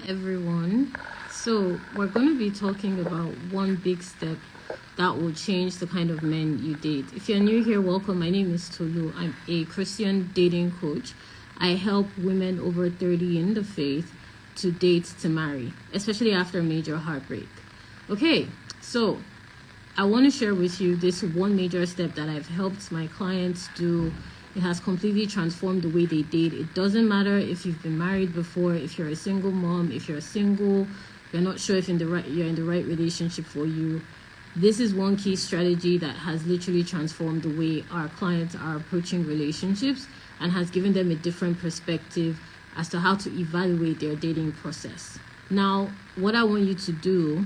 Everyone. So, we're going to be talking about one big step that will change the kind of men you date. If you're new here, welcome. My name is Tolu. I'm a Christian dating coach. I help women over 30 in the faith to date to marry, especially after a major heartbreak. Okay, so I want to share with you this one major step that I've helped my clients do. It has completely transformed the way they date. It doesn't matter if you've been married before, if you're a single mom, if you're single, you're not sure if you're in the right relationship for you. This is one key strategy that has literally transformed the way our clients are approaching relationships and has given them a different perspective as to how to evaluate their dating process. Now, what I want you to do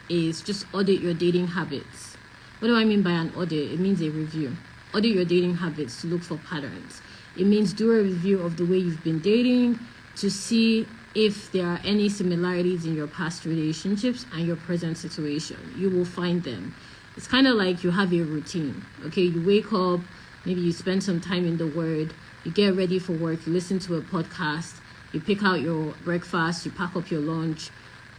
is just audit your dating habits. What do I mean by an audit? It means a review. Audit your dating habits to look for patterns. It means do a review of the way you've been dating to see if there are any similarities in your past relationships and your present situation. You will find them. It's kind of like you have a routine. Okay, you wake up, maybe you spend some time in the Word, you get ready for work, you listen to a podcast, you pick out your breakfast, you pack up your lunch.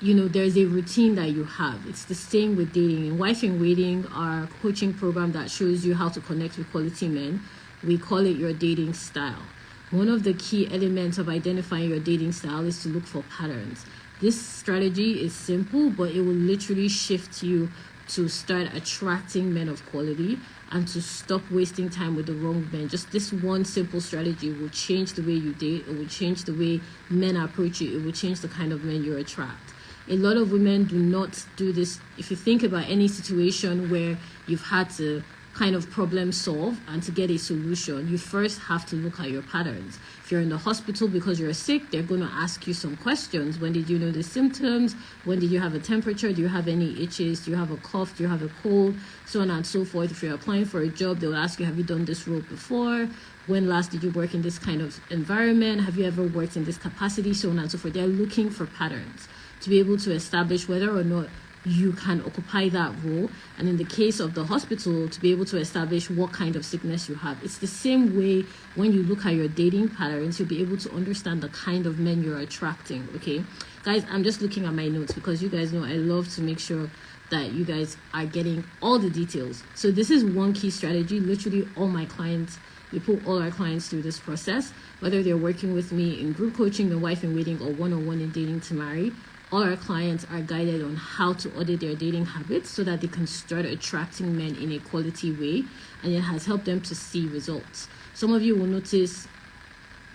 There's a routine that you have. It's the same with dating. In Wife in Waiting, our coaching program that shows you how to connect with quality men, we call it your dating style. One of the key elements of identifying your dating style is to look for patterns. This strategy is simple, but it will literally shift you to start attracting men of quality and to stop wasting time with the wrong men. Just this one simple strategy will change the way you date. It will change the way men approach you. It will change the kind of men you attract. A lot of women do not do this. If you think about any situation where you've had to kind of problem solve and to get a solution, you first have to look at your patterns. If you're in the hospital because you're sick, they're going to ask you some questions. When did you know the symptoms? When did you have a temperature? Do you have any itches? Do you have a cough? Do you have a cold? So on and so forth. If you're applying for a job, they'll ask you, have you done this role before? When last did you work in this kind of environment? Have you ever worked in this capacity? So on and so forth. They're looking for patterns to be able to establish whether or not you can occupy that role, and in the case of the hospital, to be able to establish what kind of sickness you have. It's the same way when you look at your dating patterns, you'll be able to understand the kind of men you're attracting. Okay, guys, I'm just looking at my notes because you guys know I love to make sure that you guys are getting all the details. So this is one key strategy. Literally all my clients, we put all our clients through this process, whether they're working with me in group coaching, the Wife in Waiting, or one-on-one in Dating to Marry. All our clients are guided on how to audit their dating habits so that they can start attracting men in a quality way, and it has helped them to see results. Some of you will notice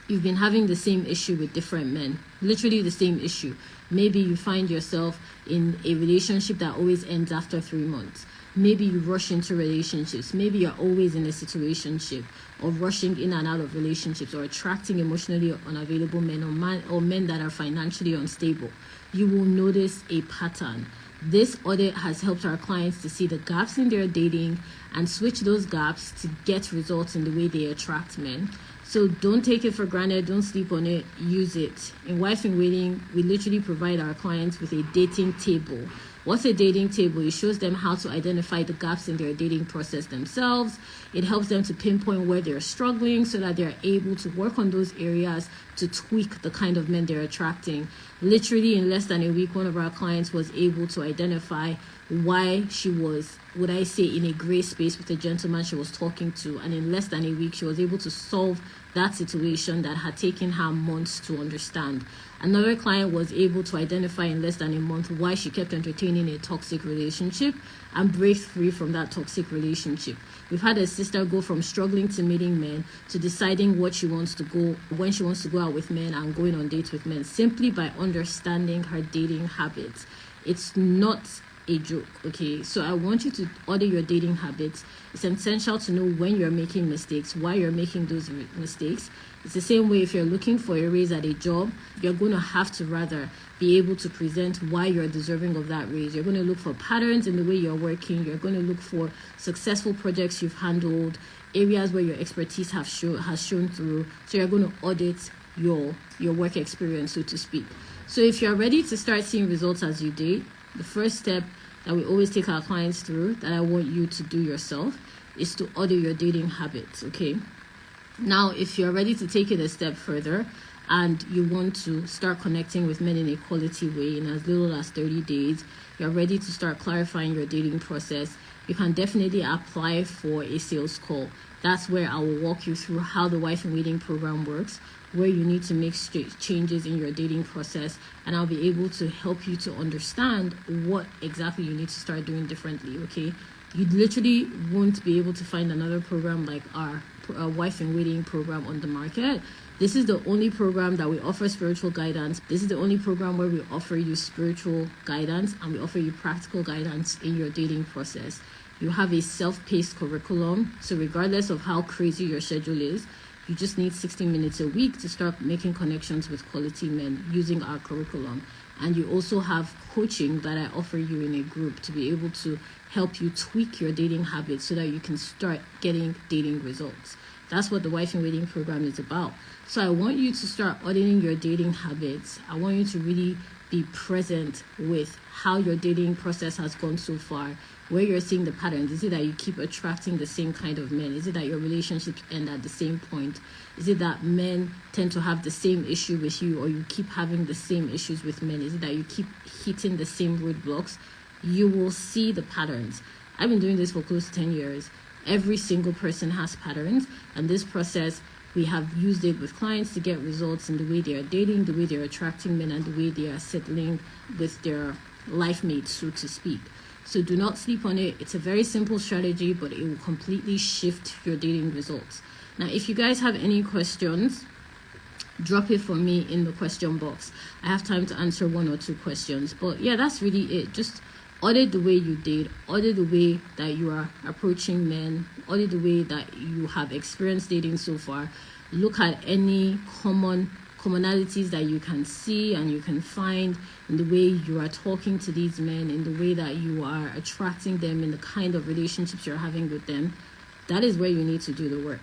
you've been having the same issue with different men, literally the same issue. Maybe you find yourself in a relationship that always ends after 3 months. Maybe you rush into relationships. Maybe you're always in a situationship, or rushing in and out of relationships, or attracting emotionally unavailable men, or men that are financially unstable. You will notice a pattern. This audit has helped our clients to see the gaps in their dating and switch those gaps to get results in the way they attract men. So don't take it for granted. Don't sleep on it. Use it. In Wife in Waiting, we literally provide our clients with a dating table. What's a dating table? It shows them how to identify the gaps in their dating process themselves. It helps them to pinpoint where they're struggling so that they're able to work on those areas to tweak the kind of men they're attracting. Literally in less than a week, one of our clients was able to identify why she was, would I say, in a gray space with a gentleman she was talking to. And in less than a week, she was able to solve that situation that had taken her months to understand. Another client was able to identify in less than a month why she kept entertaining a toxic relationship and break free from that toxic relationship. We've had a sister go from struggling to meeting men to deciding when she wants to go out with men and going on dates with men simply by understanding her dating habits. It's not a joke, okay? So I want you to audit your dating habits. It's essential to know when you're making mistakes, why you're making those mistakes. It's the same way if you're looking for a raise at a job, you're going to have to rather be able to present why you're deserving of that raise. You're going to look for patterns in the way you're working. You're going to look for successful projects you've handled, areas where your expertise has shown through. So you're going to audit your work experience, so to speak. So if you're ready to start seeing results as you date, the first step that we always take our clients through, that I want you to do yourself, is to audit your dating habits, okay? Now, if you're ready to take it a step further, and you want to start connecting with men in a quality way in as little as 30 days, you're ready to start clarifying your dating process, you can definitely apply for a sales call. That's where I will walk you through how the Wife in Waiting program works, where you need to make changes in your dating process, and I'll be able to help you to understand what exactly you need to start doing differently, okay? You literally won't be able to find another program like our Wife in Waiting program on the market. This is the only program that we offer spiritual guidance. This is the only program where we offer you spiritual guidance and we offer you practical guidance in your dating process. You have a self-paced curriculum, so regardless of how crazy your schedule is, you just need 60 minutes a week to start making connections with quality men using our curriculum. And you also have coaching that I offer you in a group to be able to help you tweak your dating habits so that you can start getting dating results. That's what the Wife in Waiting program is about. So I want you to start auditing your dating habits. I want you to really be present with how your dating process has gone so far, where you're seeing the patterns. Is it that you keep attracting the same kind of men? Is it that your relationships end at the same point? Is it that men tend to have the same issue with you, or you keep having the same issues with men? Is it that you keep hitting the same roadblocks? You will see the patterns. I've been doing this for close to 10 years. Every single person has patterns, and this process, we have used it with clients to get results in the way they are dating, the way they're attracting men, and the way they are settling with their life mates, so to speak. So do not sleep on it. It's a very simple strategy, but it will completely shift your dating results. Now, if you guys have any questions, drop it for me in the question box. I have time to answer 1 or 2 questions. But yeah, that's really it. Just audit the way you date, audit the way that you are approaching men, audit the way that you have experienced dating so far. Look at any commonalities that you can see and you can find in the way you are talking to these men, in the way that you are attracting them, in the kind of relationships you're having with them. That is where you need to do the work.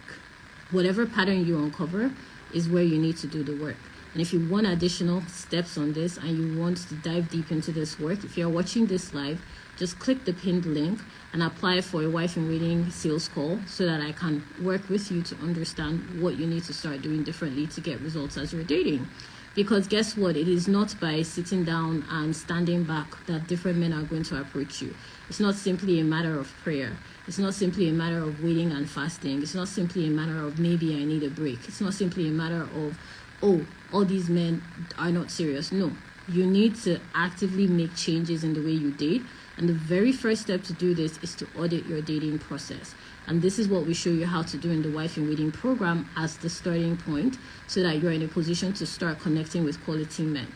Whatever pattern you uncover is where you need to do the work. And if you want additional steps on this and you want to dive deep into this work, if you're watching this live, just click the pinned link and apply for a Wife in Waiting sales call so that I can work with you to understand what you need to start doing differently to get results as you're dating. Because guess what? It is not by sitting down and standing back that different men are going to approach you. It's not simply a matter of prayer. It's not simply a matter of waiting and fasting. It's not simply a matter of maybe I need a break. It's not simply a matter of, oh, all these men are not serious. No, you need to actively make changes in the way you date. And the very first step to do this is to audit your dating process. And this is what we show you how to do in the Wife in Waiting program as the starting point so that you're in a position to start connecting with quality men.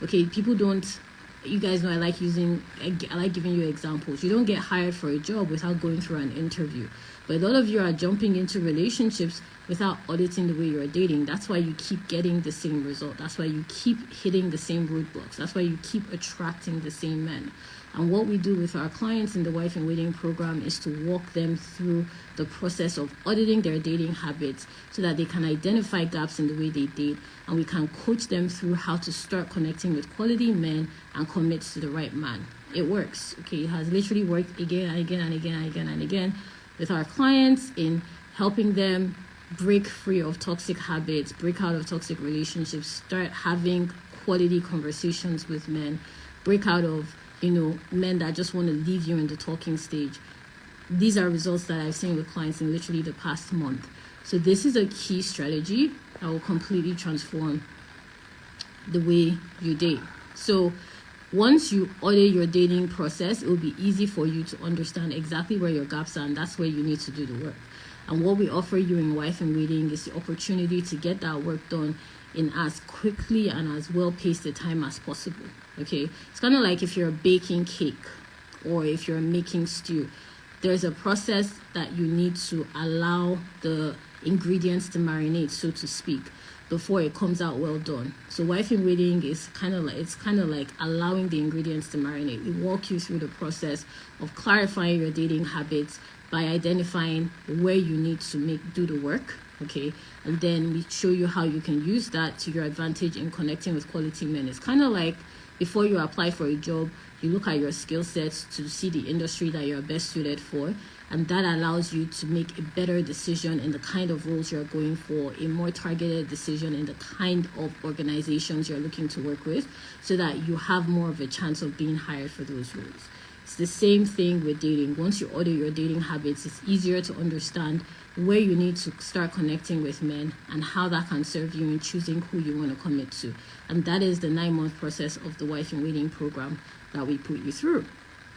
Okay, you guys know I like giving you examples. You don't get hired for a job without going through an interview. But a lot of you are jumping into relationships without auditing the way you're dating. That's why you keep getting the same result. That's why you keep hitting the same roadblocks. That's why you keep attracting the same men. And what we do with our clients in the Wife in Waiting program is to walk them through the process of auditing their dating habits so that they can identify gaps in the way they date, and we can coach them through how to start connecting with quality men and commit to the right man. It works, okay? It has literally worked again and again and again and again and again with our clients in helping them break free of toxic habits, break out of toxic relationships, start having quality conversations with men, break out of men that just want to leave you in the talking stage. These are results that I've seen with clients in literally the past month. So this is a key strategy that will completely transform the way you date. So once you audit your dating process, it will be easy for you to understand exactly where your gaps are, and that's where you need to do the work. And what we offer you in Wife in Waiting is the opportunity to get that work done in as quickly and as well-paced a time as possible. Okay, it's kind of like if you're baking cake or if you're making stew. There's a process that you need to allow the ingredients to marinate, so to speak, before it comes out well done. So Wife in Waiting is kind of like allowing the ingredients to marinate. We walk you through the process of clarifying your dating habits by identifying where you need to do the work. Okay, and then we show you how you can use that to your advantage in connecting with quality men. It's kind of like before you apply for a job, you look at your skill sets to see the industry that you're best suited for. and that allows you to make a better decision in the kind of roles you're going for, a more targeted decision in the kind of organizations you're looking to work with, so that you have more of a chance of being hired for those roles. It's the same thing with dating. Once you audit your dating habits, it's easier to understand where you need to start connecting with men and how that can serve you in choosing who you want to commit to. And that is the 9-month process of the Wife in Waiting program that we put you through.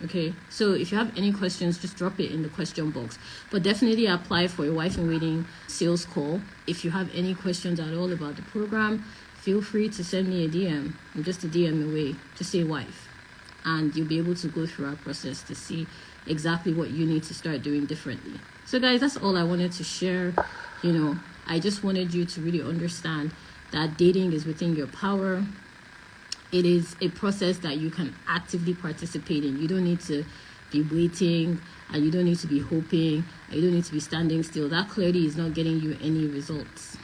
Okay, so if you have any questions, just drop it in the question box. But definitely apply for a Wife in Waiting sales call. If you have any questions at all about the program, feel free to send me a DM. I'm just a DM away. Just say wife. And you'll be able to go through our process to see exactly what you need to start doing differently. So guys, that's all I wanted to share. I just wanted you to really understand that dating is within your power. It is a process that you can actively participate in. You don't need to be waiting, and you don't need to be hoping, and you don't need to be standing still. That clearly is not getting you any results.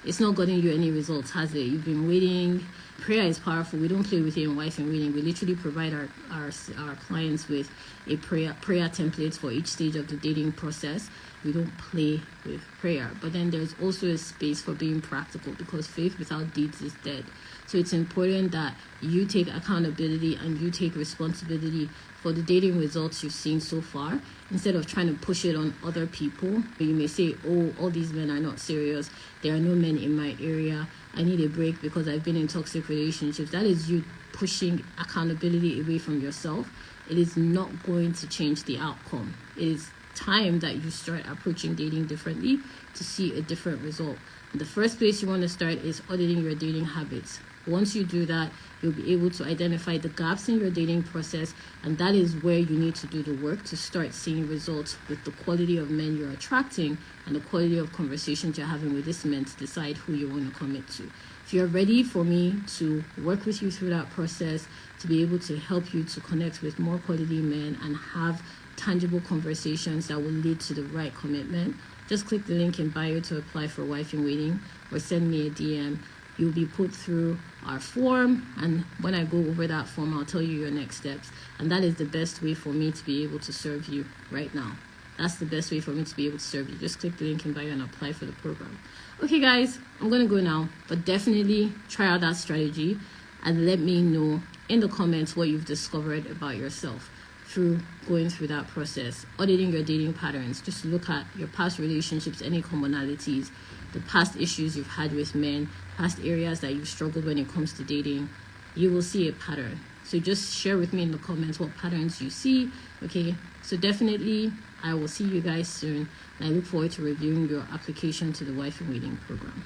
It's not getting you any results, has it? You've been waiting. Prayer is powerful. We don't play with it in Wife in Waiting. We literally provide our clients with a prayer templates for each stage of the dating process. We don't play with prayer. But then there's also a space for being practical, because faith without deeds is dead. So it's important that you take accountability and you take responsibility for the dating results you've seen so far, instead of trying to push it on other people. You may say, oh, all these men are not serious. There are no men in my area. I need a break because I've been in toxic relationships. That is you pushing accountability away from yourself. It is not going to change the outcome. It is time that you start approaching dating differently to see a different result. The first place you want to start is auditing your dating habits. Once you do that, you'll be able to identify the gaps in your dating process, and that is where you need to do the work to start seeing results with the quality of men you're attracting and the quality of conversations you're having with these men to decide who you want to commit to. If you're ready for me to work with you through that process, to be able to help you to connect with more quality men and have tangible conversations that will lead to the right commitment, just click the link in bio to apply for Wife in Waiting, or send me a DM. You'll be put through our form, and when I go over that form, I'll tell you your next steps. And that is the best way for me to be able to serve you right now. That's the best way for me to be able to serve you. Just click the link in bio and apply for the program. Okay guys, I'm gonna go now, but definitely try out that strategy and let me know in the comments what you've discovered about yourself through going through that process. Auditing your dating patterns, just look at your past relationships, any commonalities, the past issues you've had with men, past areas that you've struggled when it comes to dating. You will see a pattern. So just share with me in the comments what patterns you see. Okay, so definitely I will see you guys soon, and I look forward to reviewing your application to the Wife in Waiting program.